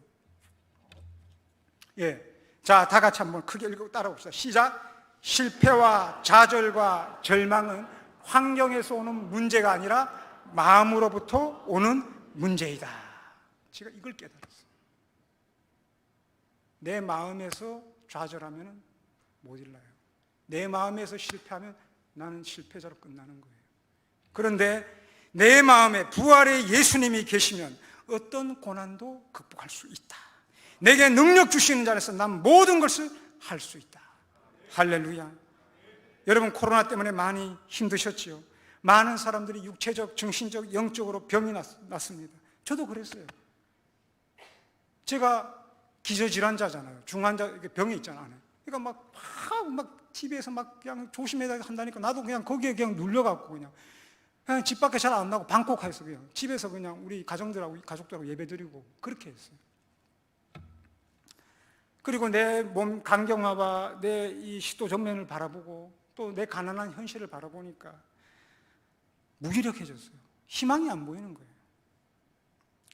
S1: 예, 자, 다 같이 한번 크게 읽고 따라봅시다. 시작. 실패와 좌절과 절망은 환경에서 오는 문제가 아니라 마음으로부터 오는 문제이다. 제가 이걸 깨달았어요. 내 마음에서 좌절하면 못 일나요. 내 마음에서 실패하면 나는 실패자로 끝나는 거예요. 그런데 내 마음에 부활의 예수님이 계시면 어떤 고난도 극복할 수 있다. 내게 능력 주시는 자에서 난 모든 것을 할 수 있다. 할렐루야. 여러분 코로나 때문에 많이 힘드셨지요. 많은 사람들이 육체적, 정신적, 영적으로 병이 났습니다. 저도 그랬어요. 제가 기저질환자잖아요. 중환자 병이 있잖아요. 그러니까 막 TV에서 막 그냥 조심해야 한다니까 나도 그냥 거기에 그냥 눌려갖고 그냥 집 밖에 잘 안 나고 방콕해서 그냥 집에서 그냥 우리 가족들하고 예배드리고 그렇게 했어요. 그리고 내 몸 강경화와 내 이 시도 전면을 바라보고 또 내 가난한 현실을 바라보니까 무기력해졌어요. 희망이 안 보이는 거예요.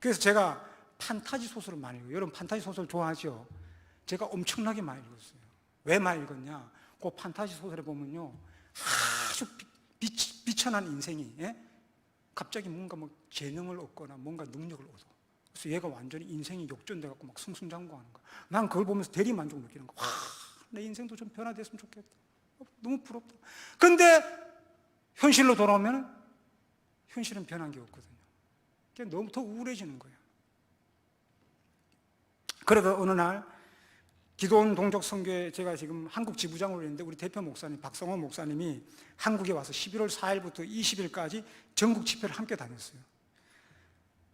S1: 그래서 제가 판타지 소설을 많이 읽어요. 여러분 판타지 소설 좋아하죠? 제가 엄청나게 많이 읽었어요. 왜 많이 읽었냐? 그 판타지 소설에 보면요, 아주 비천한 인생이, 예? 갑자기 뭔가 뭐 재능을 얻거나 뭔가 능력을 얻어. 그래서 얘가 완전히 인생이 역전돼갖고 막 승승장구하는 거야. 난 그걸 보면서 대리만족 느끼는 거야. 와, 내 인생도 좀 변화됐으면 좋겠다. 너무 부럽다. 근데 현실로 돌아오면 현실은 변한 게 없거든요. 그냥 너무 더 우울해지는 거예요. 그러다 어느 날 기도원 동족 선교회 제가 지금 한국 지부장으로 있는데 우리 대표 목사님 박성원 목사님이 한국에 와서 11월 4일부터 20일까지 전국 집회를 함께 다녔어요.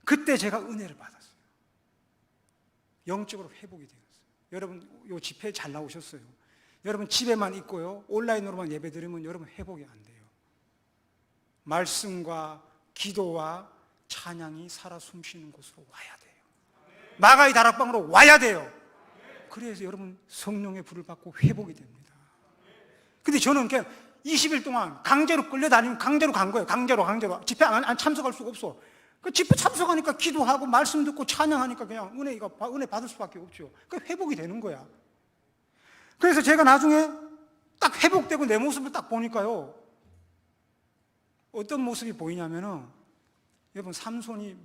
S1: 그때 제가 은혜를 받았어요. 영적으로 회복이 되었어요. 여러분 이 집회에 잘 나오셨어요. 여러분 집에만 있고요 온라인으로만 예배드리면 여러분 회복이 안 돼요. 말씀과 기도와 찬양이 살아 숨쉬는 곳으로 와야 돼요. 마가의 다락방으로 와야 돼요. 그래서 여러분 성령의 불을 받고 회복이 됩니다. 근데 저는 그냥 20일 동안 강제로 끌려다니면 강제로 간 거예요. 강제로 집회 안 참석할 수가 없어. 그 집회 참석하니까 기도하고 말씀 듣고 찬양하니까 그냥 은혜 받을 수밖에 없죠. 그 회복이 되는 거야. 그래서 제가 나중에 딱 회복되고 내 모습을 딱 보니까요, 어떤 모습이 보이냐면은 여러분 삼손이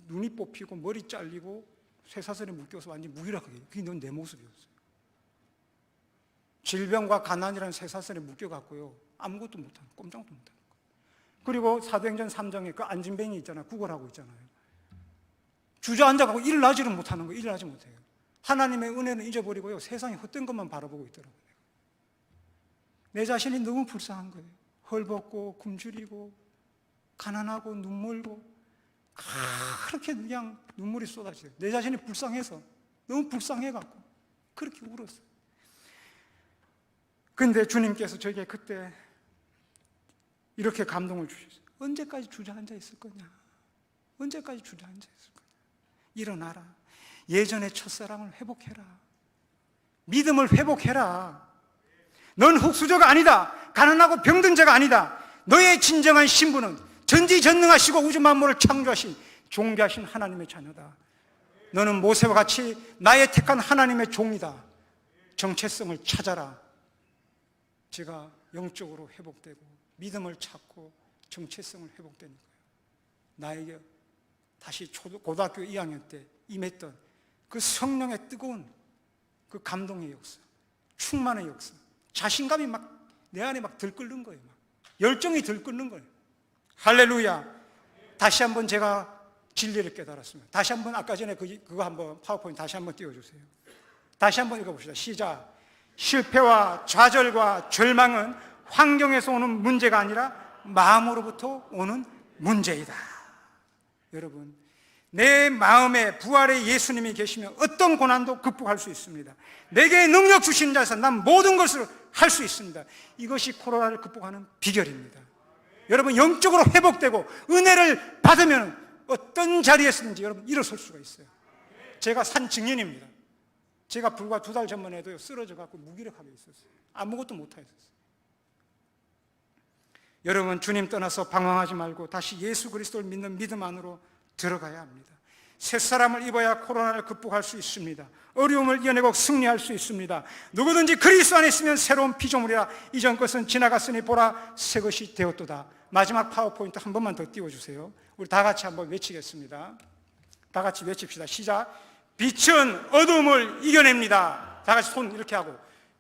S1: 눈이 뽑히고 머리 잘리고 쇠사슬에 묶여서 완전히 무기력하게, 그게 넌 내 모습이었어요. 질병과 가난이라는 쇠사슬에 묶여갖고요 아무것도 못하는, 꼼짝도 못하는 거. 그리고 사도행전 3장에 그 안진뱅이 있잖아요. 구걸하고 있잖아요. 주저앉아가고 일어나지를 못하는 거예요. 일어나지 못해요. 하나님의 은혜는 잊어버리고요 세상에 헛된 것만 바라보고 있더라고요. 내 자신이 너무 불쌍한 거예요. 헐벗고 굶주리고 가난하고 눈물고 그렇게 그냥 눈물이 쏟아져요. 내 자신이 불쌍해서, 너무 불쌍해갖고 그렇게 울었어요. 근데 주님께서 저에게 그때 이렇게 감동을 주셨어요. 언제까지 주저앉아 있을 거냐? 언제까지 주저앉아 있을 거냐? 일어나라. 예전의 첫사랑을 회복해라. 믿음을 회복해라. 넌 흙수저가 아니다. 가난하고 병든 자가 아니다. 너의 진정한 신분은 전지전능하시고 우주 만물을 창조하신 존귀하신 하나님의 자녀다. 너는 모세와 같이 나의 택한 하나님의 종이다. 정체성을 찾아라. 제가 영적으로 회복되고 믿음을 찾고 정체성을 회복되니까요, 나에게 다시 고등학교 2학년 때 임했던 그 성령의 뜨거운 그 감동의 역사, 충만의 역사, 자신감이 막 내 안에 막 들끓는 거예요. 막 열정이 들끓는 거예요. 할렐루야. 다시 한번 제가 진리를 깨달았습니다. 다시 한번 아까 전에 그거 한번 파워포인트 다시 한번 띄워주세요. 다시 한번 읽어봅시다. 시작. 실패와 좌절과 절망은 환경에서 오는 문제가 아니라 마음으로부터 오는 문제이다. 여러분, 내 마음에 부활의 예수님이 계시면 어떤 고난도 극복할 수 있습니다. 내게 능력 주신 자에서 난 모든 것을 할 수 있습니다. 이것이 코로나를 극복하는 비결입니다. 여러분, 영적으로 회복되고 은혜를 받으면 어떤 자리에서든지 여러분 일어설 수가 있어요. 제가 산 증인입니다. 제가 불과 2달 전만 해도 쓰러져 갖고 무기력하게 있었어요. 아무것도 못하였었어요. 여러분, 주님 떠나서 방황하지 말고 다시 예수 그리스도를 믿는 믿음 안으로 들어가야 합니다. 새 사람을 입어야 코로나를 극복할 수 있습니다. 어려움을 이겨내고 승리할 수 있습니다. 누구든지 그리스도 안에 있으면 새로운 피조물이라. 이전 것은 지나갔으니 보라 새 것이 되었도다. 마지막 파워포인트 한 번만 더 띄워주세요. 우리 다 같이 한번 외치겠습니다. 다 같이 외칩시다. 시작. 빛은 어두움을 이겨냅니다. 다 같이 손 이렇게 하고.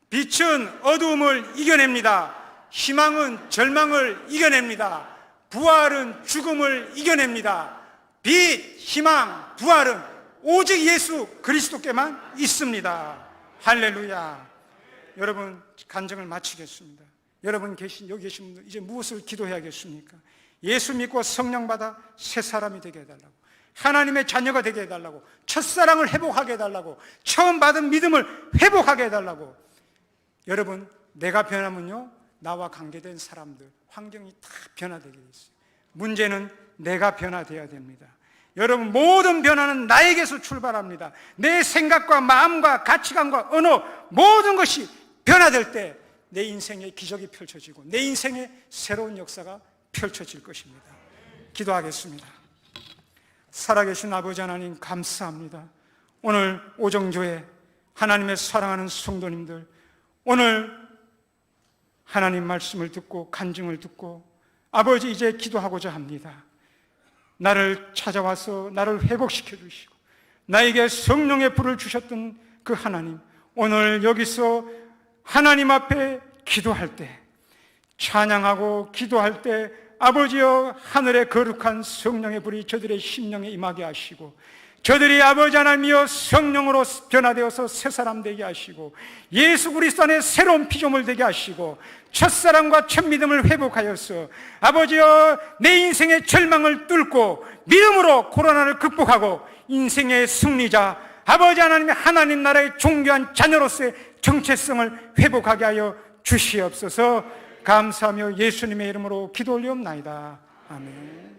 S1: 빛은 어두움을 이겨냅니다. 희망은 절망을 이겨냅니다. 부활은 죽음을 이겨냅니다. 빛, 희망, 부활은 오직 예수 그리스도께만 있습니다. 할렐루야. 여러분, 간증을 마치겠습니다. 여러분 여기 계신 분들 이제 무엇을 기도해야겠습니까? 예수 믿고 성령 받아 새 사람이 되게 해달라고, 하나님의 자녀가 되게 해달라고, 첫사랑을 회복하게 해달라고, 처음 받은 믿음을 회복하게 해달라고. 여러분, 내가 변하면요 나와 관계된 사람들, 환경이 다 변화되게 있어요. 문제는 내가 변화되어야 됩니다. 여러분, 모든 변화는 나에게서 출발합니다. 내 생각과 마음과 가치관과 언어, 모든 것이 변화될 때 내 인생에 기적이 펼쳐지고 내 인생에 새로운 역사가 펼쳐질 것입니다. 기도하겠습니다. 살아계신 아버지 하나님, 감사합니다. 오늘 오정교회 하나님의 사랑하는 성도님들, 오늘 하나님 말씀을 듣고 간증을 듣고 아버지 이제 기도하고자 합니다. 나를 찾아와서 나를 회복시켜 주시고 나에게 성령의 불을 주셨던 그 하나님, 오늘 여기서 하나님 앞에 기도할 때, 찬양하고 기도할 때 아버지여 하늘의 거룩한 성령의 불이 저들의 심령에 임하게 하시고 저들이 아버지 하나님이여 성령으로 변화되어서 새 사람 되게 하시고 예수 그리스도 안에 새로운 피조물 되게 하시고 첫사랑과 첫 믿음을 회복하여서 아버지여 내 인생의 절망을 뚫고 믿음으로 코로나를 극복하고 인생의 승리자 아버지 하나님의 하나님 나라의 존귀한 자녀로서의 정체성을 회복하게 하여 주시옵소서. 감사하며 예수님의 이름으로 기도 올리옵나이다. 아멘.